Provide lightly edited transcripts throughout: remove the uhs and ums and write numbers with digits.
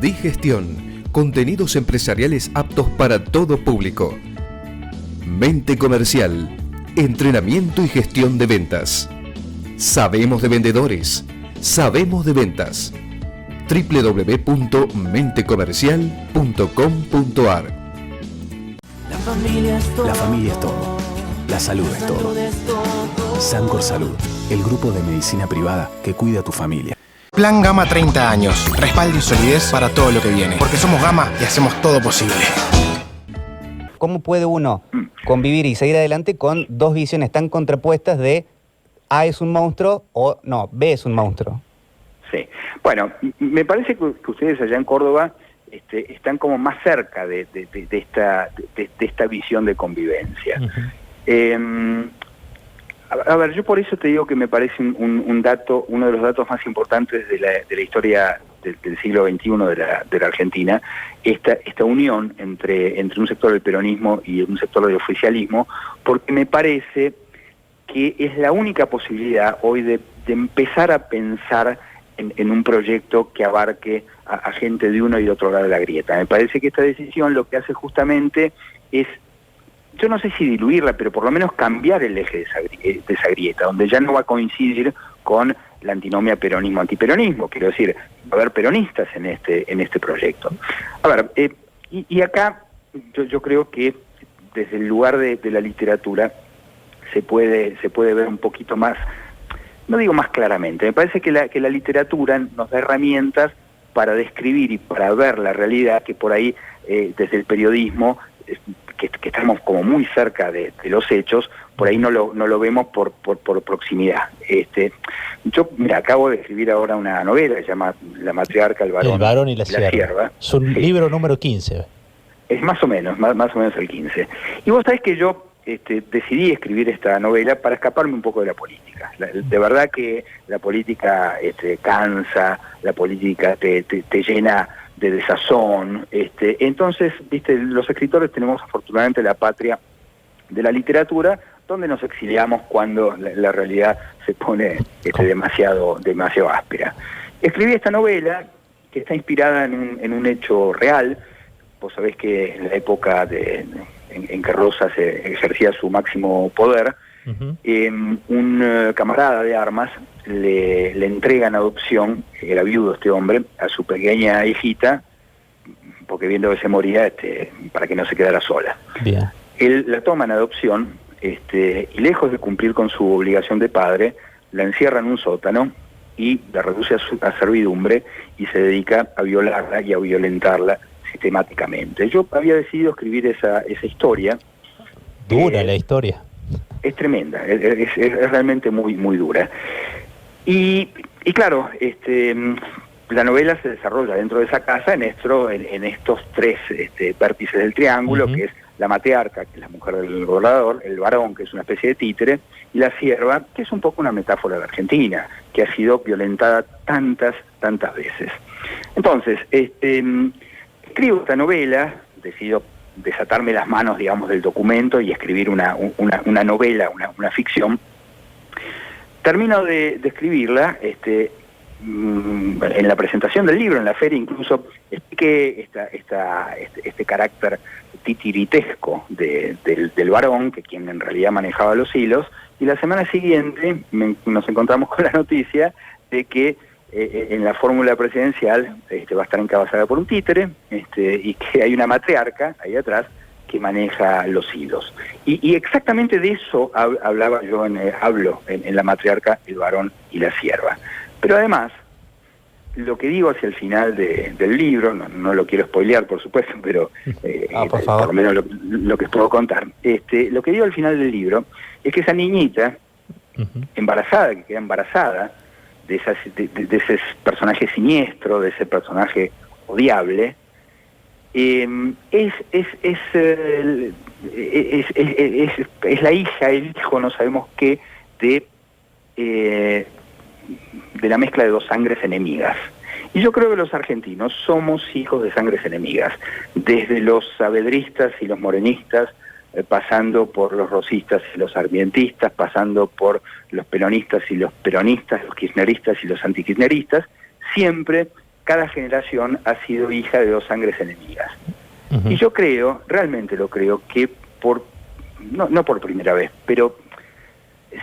Digestión. Contenidos empresariales aptos para todo público. Mente Comercial. Entrenamiento y gestión de ventas. Sabemos de vendedores. Sabemos de ventas. www.mentecomercial.com.ar. La familia es todo. La salud es todo. Sancor Salud, el grupo de medicina privada que cuida a tu familia. Plan Gama 30 años. Respaldo y solidez para todo lo que viene. Porque somos Gama y hacemos todo posible. ¿Cómo puede uno convivir y seguir adelante con dos visiones tan contrapuestas de A es un monstruo o no, B es un monstruo? Sí. Bueno, me parece que ustedes allá en Córdoba están como más cerca de esta visión de convivencia. A ver, yo por eso te digo que me parece un dato, uno de los datos más importantes de la historia del siglo XXI de la Argentina, esta unión entre un sector del peronismo y un sector del oficialismo, porque me parece que es la única posibilidad hoy de empezar a pensar en un proyecto que abarque a gente de uno y de otro lado de la grieta. Me parece que esta decisión lo que hace justamente es, yo no sé si diluirla, pero por lo menos cambiar el eje de esa grieta, donde ya no va a coincidir con la antinomia peronismo-antiperonismo. Quiero decir, va a haber peronistas en este proyecto. A ver, y acá yo creo que desde el lugar de la literatura se puede ver un poquito más, no digo más claramente, me parece que la literatura nos da herramientas para describir y para ver la realidad que por ahí desde el periodismo, que estamos como muy cerca de los hechos, por ahí no lo vemos por proximidad. Yo, mira, acabo de escribir ahora una novela que se llama La matriarca, el varón y la sierva. Es un libro número 15. Es más o menos el 15. Y vos sabés que yo decidí escribir esta novela para escaparme un poco de la política. De verdad que la política cansa, la política te llena de desazón. Entonces, viste, los escritores tenemos afortunadamente la patria de la literatura, donde nos exiliamos cuando la realidad se pone demasiado áspera. Escribí esta novela que está inspirada en un hecho real. Vos sabés que en la época en que Rosas ejercía su máximo poder, un camarada de armas le entrega en adopción, era viudo este hombre, a su pequeña hijita, porque viendo que se moría, para que no se quedara sola. Bien. Él la toma en adopción, y lejos de cumplir con su obligación de padre, la encierra en un sótano y la reduce a servidumbre y se dedica a violarla y a violentarla sistemáticamente. Yo había decidido escribir esa historia. Dura la historia. Es tremenda, es realmente muy, muy dura. Y claro, la novela se desarrolla dentro de esa casa en estos tres vértices del triángulo, que es la matriarca, que es la mujer del gobernador, el varón, que es una especie de títere, y la sierva, que es un poco una metáfora de Argentina, que ha sido violentada tantas veces. Entonces, escribo esta novela, decido desatarme las manos, digamos, del documento y escribir una novela, una ficción. Termino de escribirla, en la presentación del libro, en la feria incluso, expliqué este carácter titiritesco del varón, que quien en realidad manejaba los hilos, y la semana siguiente nos encontramos con la noticia de que en la fórmula presidencial va a estar encabezada por un títere, y que hay una matriarca ahí atrás que maneja los hilos. Y exactamente de eso hablo en La matriarca, el varón y la sierva. Pero además, lo que digo hacia el final del libro, no lo quiero spoilear, por supuesto, pero por favor. por lo menos lo que puedo contar. Lo que digo al final del libro es que esa niñita embarazada, que queda embarazada de ese personaje siniestro, de ese personaje odiable, es la hija, el hijo, no sabemos qué, de la mezcla de dos sangres enemigas. Y yo creo que los argentinos somos hijos de sangres enemigas, desde los saavedristas y los morenistas, pasando por los rosistas y los sarmientistas, pasando por los peronistas y los peronistas, los kirchneristas y los antikirchneristas, siempre cada generación ha sido hija de dos sangres enemigas. Y yo creo, realmente lo creo, que no por primera vez, pero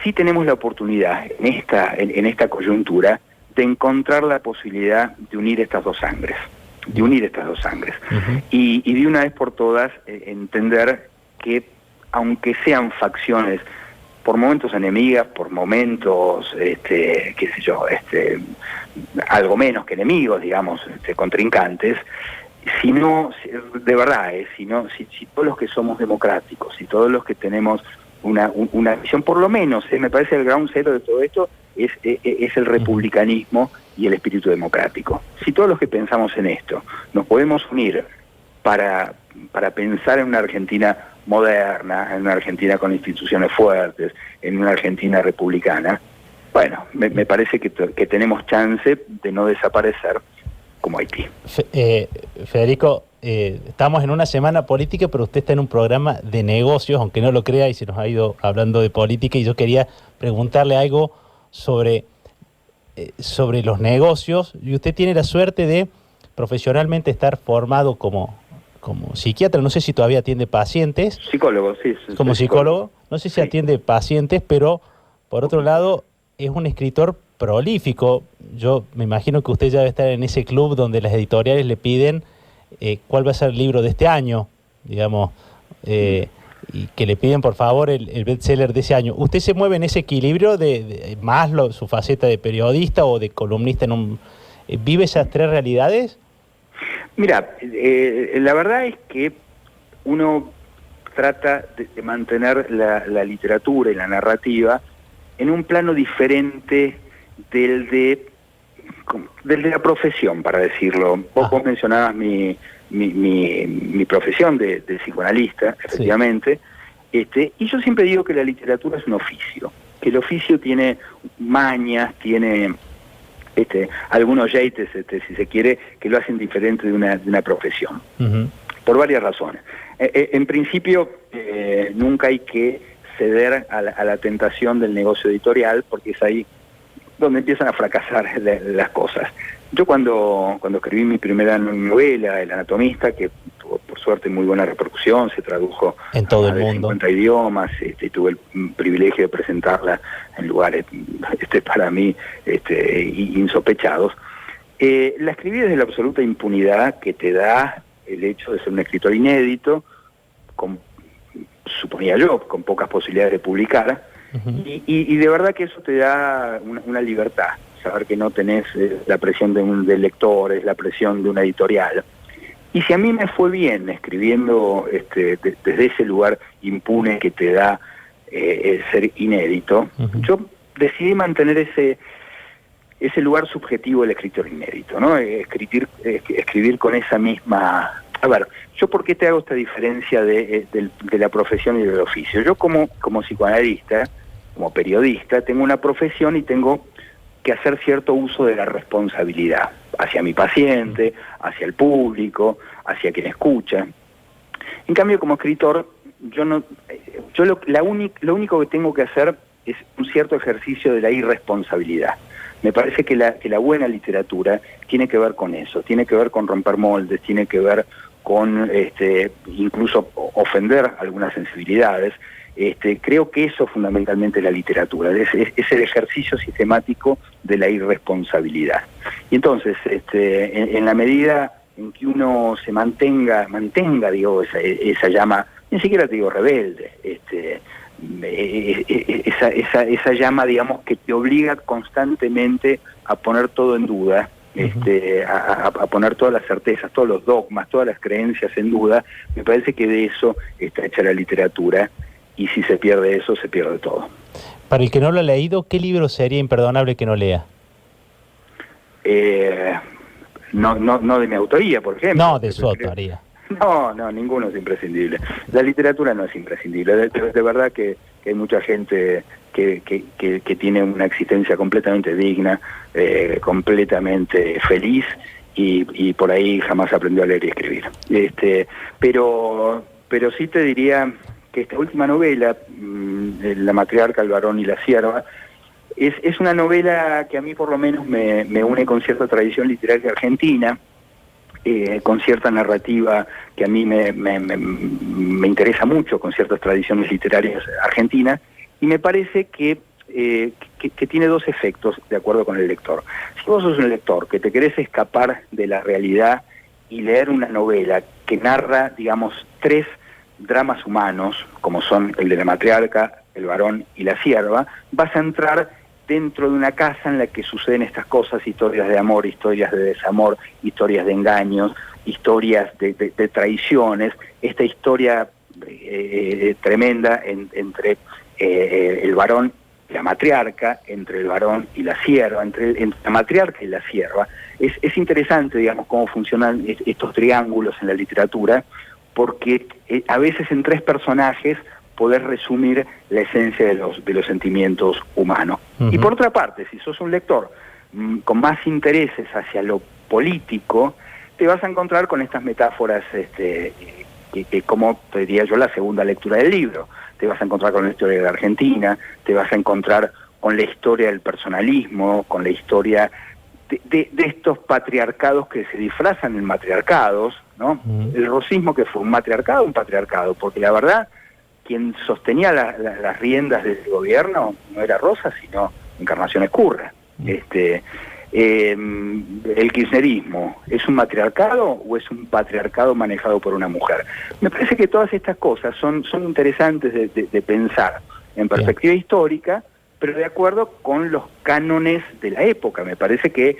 sí tenemos la oportunidad en esta coyuntura de encontrar la posibilidad de unir estas dos sangres, y de una vez por todas entender que aunque sean facciones por momentos enemigas, por momentos, qué sé yo, algo menos que enemigos, digamos, contrincantes, si todos los que somos democráticos, si todos los que tenemos una visión, por lo menos, me parece el ground zero de todo esto es el republicanismo y el espíritu democrático. Si todos los que pensamos en esto nos podemos unir para pensar en una Argentina moderna, en una Argentina con instituciones fuertes, en una Argentina republicana, bueno, me parece que tenemos chance de no desaparecer como Haití. Federico, estamos en una semana política, pero usted está en un programa de negocios, aunque no lo crea, y se nos ha ido hablando de política, y yo quería preguntarle algo sobre los negocios. Y usted tiene la suerte de profesionalmente estar formado como psiquiatra, no sé si todavía atiende pacientes. Psicólogo, sí. Como psicólogo, no sé si atiende pacientes, pero por otro lado es un escritor prolífico. Yo me imagino que usted ya debe estar en ese club donde las editoriales le piden cuál va a ser el libro de este año, digamos, y que le piden por favor el bestseller de ese año. ¿Usted se mueve en ese equilibrio de más su faceta de periodista o de columnista vive esas tres realidades? Mira, la verdad es que uno trata de mantener la literatura y la narrativa en un plano diferente del de la profesión, para decirlo. Vos mencionabas mi profesión de psicoanalista, efectivamente, sí. Y yo siempre digo que la literatura es un oficio, que el oficio tiene mañas, tiene algunos yates, si se quiere, que lo hacen diferente de una profesión, por varias razones. En principio, nunca hay que ceder a la tentación del negocio editorial, porque es ahí donde empiezan a fracasar las cosas. Yo cuando escribí mi primera novela, El anatomista, que tuvo por suerte muy buena repercusión, se tradujo en todo el mundo, 50 idiomas, y tuve el privilegio de presentarla en lugares para mí insospechados. La escribí desde la absoluta impunidad que te da el hecho de ser un escritor inédito, suponía yo, con pocas posibilidades de publicar, y de verdad que eso te da una libertad, saber que no tenés la presión de lectores, la presión de una editorial. Y si a mí me fue bien escribiendo desde ese lugar impune que te da el ser inédito, yo decidí mantener ese lugar subjetivo del escritor inédito, ¿no? Escribir con esa misma... A ver, ¿yo por qué te hago esta diferencia de la profesión y del oficio? Yo como psicoanalista, como periodista, tengo una profesión y tengo que hacer cierto uso de la responsabilidad hacia mi paciente, hacia el público, hacia quien escucha. En cambio, como escritor, lo único que tengo que hacer es un cierto ejercicio de la irresponsabilidad. Me parece que la buena literatura tiene que ver con eso, tiene que ver con romper moldes, tiene que ver con incluso ofender algunas sensibilidades. Creo que eso fundamentalmente es la literatura, es el ejercicio sistemático de la irresponsabilidad. Y entonces, en la medida en que uno se mantenga, digo, esa llama, ni siquiera te digo rebelde, esa llama, digamos, que te obliga constantemente a poner todo en duda, a poner todas las certezas, todos los dogmas, todas las creencias en duda. Me parece que de eso está hecha la literatura, y si se pierde eso, se pierde todo. Para el que no lo ha leído, ¿qué libro sería imperdonable que no lea? No de mi autoría, por ejemplo. No, de su autoría. No, ninguno es imprescindible. La literatura no es imprescindible. De verdad que hay mucha gente que tiene una existencia completamente digna, completamente feliz, y por ahí jamás aprendió a leer y escribir. Pero sí te diría que esta última novela, La matriarca, el varón y la sierva, Es una novela que a mí por lo menos me une con cierta tradición literaria argentina, con cierta narrativa que a mí me interesa mucho, con ciertas tradiciones literarias argentinas, y me parece que tiene dos efectos de acuerdo con el lector. Si vos sos un lector que te querés escapar de la realidad y leer una novela que narra, digamos, 3 dramas humanos, como son el de la matriarca, el varón y la sierva, vas a entrar dentro de una casa en la que suceden estas cosas, historias de amor, historias de desamor, historias de engaños, historias de traiciones, esta historia tremenda entre el varón y la matriarca, entre el varón y la sierva, entre la matriarca y la sierva. Es interesante, digamos, cómo funcionan estos triángulos en la literatura, porque a veces en 3 personajes poder resumir la esencia de los sentimientos humanos. Uh-huh. Y por otra parte, si sos un lector con más intereses hacia lo político, te vas a encontrar con estas metáforas que como te diría yo, la segunda lectura del libro. Te vas a encontrar con la historia de la Argentina, te vas a encontrar con la historia del personalismo, con la historia de estos patriarcados que se disfrazan en matriarcados, ¿no? Uh-huh. El rosismo, que fue un matriarcado, un patriarcado, porque la verdad, quien sostenía las riendas del gobierno no era Rosa, sino Encarnación Ezcurra. El kirchnerismo, ¿es un matriarcado o es un patriarcado manejado por una mujer? Me parece que todas estas cosas son interesantes de pensar en perspectiva histórica, pero de acuerdo con los cánones de la época. Me parece que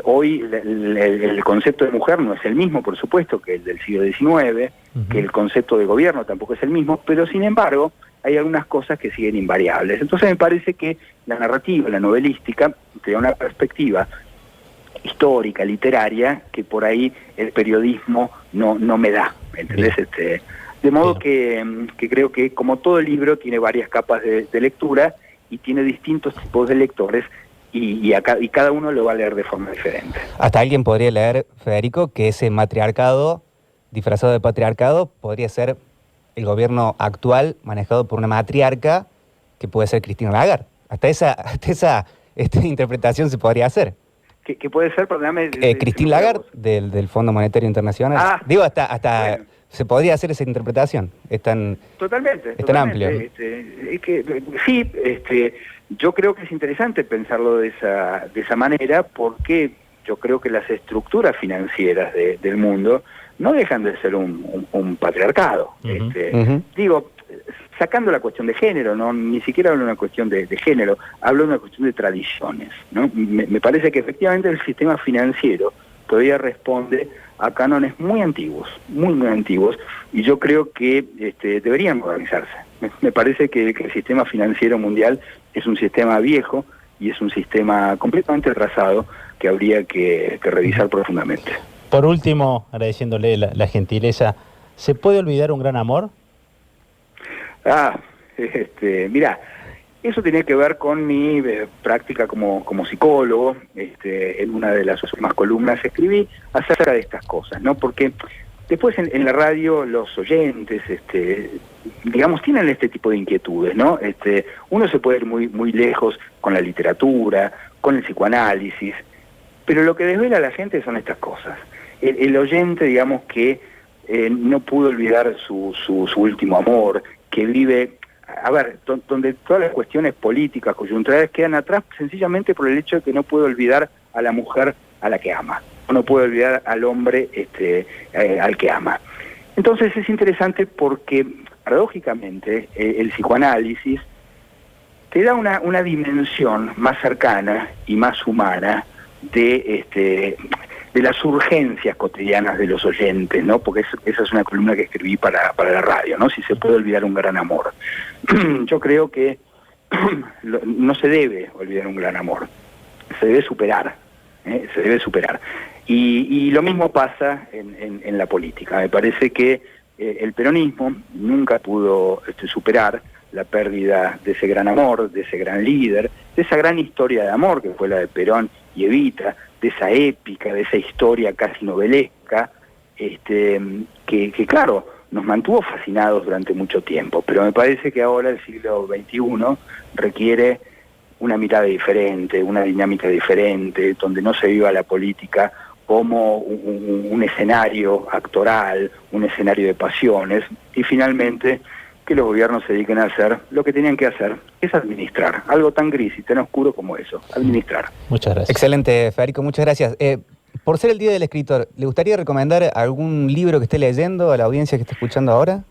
hoy el concepto de mujer no es el mismo, por supuesto, que el del siglo XIX, uh-huh. que el concepto de gobierno tampoco es el mismo, pero sin embargo hay algunas cosas que siguen invariables. Entonces me parece que la narrativa, la novelística, te da una perspectiva histórica, literaria, que por ahí el periodismo no me da, ¿entendés? De modo que creo que, como todo libro, tiene varias capas de lectura y tiene distintos tipos de lectores, y cada uno lo va a leer de forma diferente. Hasta alguien podría leer, Federico, que ese matriarcado, disfrazado de patriarcado, podría ser el gobierno actual manejado por una matriarca, que puede ser Cristina Lagarde. Hasta esa interpretación se podría hacer. ¿Qué puede ser? Perdóname. Cristina Lagarde, del Fondo Monetario Internacional. Digo, hasta bueno, se podría hacer esa interpretación. Es tan amplio. Sí, yo creo que es interesante pensarlo de esa manera, porque yo creo que las estructuras financieras del mundo no dejan de ser un patriarcado. Uh-huh. Uh-huh. Digo, sacando la cuestión de género, no, ni siquiera hablo de una cuestión de género, hablo de una cuestión de tradiciones, ¿no? Me parece que efectivamente el sistema financiero todavía responde a cánones muy antiguos, muy antiguos, y yo creo que deberían modernizarse. Me parece que el sistema financiero mundial es un sistema viejo y es un sistema completamente atrasado que habría que revisar profundamente. Por último, agradeciéndole la gentileza, ¿se puede olvidar un gran amor? Mirá, eso tiene que ver con mi práctica como psicólogo. En una de las últimas columnas escribí acerca de estas cosas, ¿no? Porque después en la radio los oyentes, digamos, tienen este tipo de inquietudes, ¿no? Uno se puede ir muy lejos con la literatura, con el psicoanálisis, pero lo que desvela a la gente son estas cosas. El oyente, digamos, que no pudo olvidar su último amor, que vive, donde todas las cuestiones políticas, coyunturales, quedan atrás sencillamente por el hecho de que no puede olvidar a la mujer a la que ama, no puede olvidar al hombre al que ama. Entonces es interesante porque, paradójicamente, el psicoanálisis te da una dimensión más cercana y más humana de las urgencias cotidianas de los oyentes, ¿no? Porque esa es una columna que escribí para la radio, ¿no? Si se puede olvidar un gran amor. Yo creo que no se debe olvidar un gran amor, se debe superar, se debe superar. Y lo mismo pasa en la política. Me parece que el peronismo nunca pudo superar la pérdida de ese gran amor, de ese gran líder, de esa gran historia de amor que fue la de Perón y Evita, de esa épica, de esa historia casi novelesca, que claro, nos mantuvo fascinados durante mucho tiempo, pero me parece que ahora el siglo XXI requiere una mirada diferente, una dinámica diferente, donde no se viva la política como un escenario actoral, un escenario de pasiones, y finalmente que los gobiernos se dediquen a hacer lo que tenían que hacer, que es administrar, algo tan gris y tan oscuro como eso, administrar. Muchas gracias. Excelente, Federico, muchas gracias. Por ser el Día del Escritor, ¿le gustaría recomendar algún libro que esté leyendo a la audiencia que está escuchando ahora?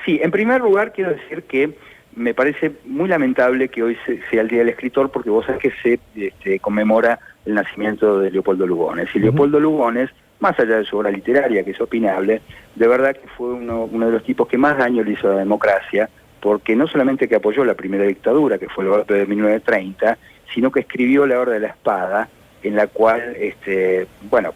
Sí, en primer lugar quiero decir que me parece muy lamentable que hoy sea el Día del Escritor, porque vos sabés que se conmemora el nacimiento de Leopoldo Lugones. Y Leopoldo Lugones, más allá de su obra literaria, que es opinable, de verdad que fue uno de los tipos que más daño le hizo a la democracia, porque no solamente que apoyó la primera dictadura, que fue el golpe de 1930, sino que escribió La Hora de la Espada, en la cual,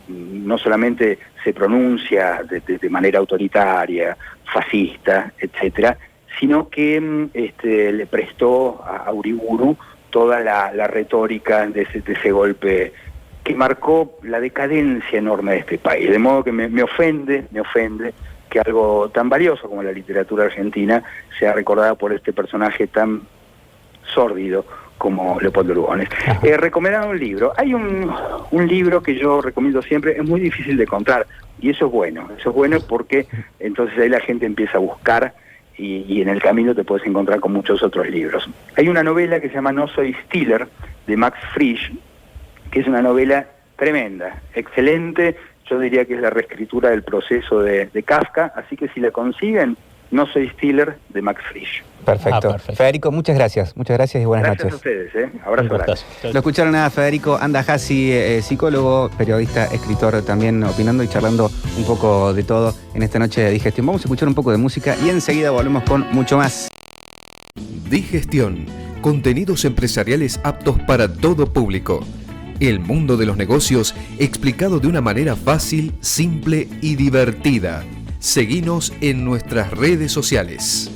no solamente se pronuncia de manera autoritaria, fascista, etcétera, sino que le prestó a Uriburu toda la retórica de ese golpe que marcó la decadencia enorme de este país. De modo que me ofende que algo tan valioso como la literatura argentina sea recordada por este personaje tan sórdido como Leopoldo Lugones. Recomendar un libro. Hay un libro que yo recomiendo siempre, es muy difícil de encontrar, y eso es bueno porque entonces ahí la gente empieza a buscar y en el camino te puedes encontrar con muchos otros libros. Hay una novela que se llama No soy Stiller, de Max Frisch, que es una novela tremenda, excelente, yo diría que es la reescritura del proceso de Kafka, así que si la consiguen, No soy Stiller, de Max Frisch. Perfecto. Federico, muchas gracias y buenas noches. Gracias a ustedes, abrazo grande. Lo escucharon a Federico Andajasi, psicólogo, periodista, escritor, también opinando y charlando un poco de todo en esta noche de Digestión. Vamos a escuchar un poco de música y enseguida volvemos con mucho más. Digestión, contenidos empresariales aptos para todo público. El mundo de los negocios explicado de una manera fácil, simple y divertida. Seguinos en nuestras redes sociales.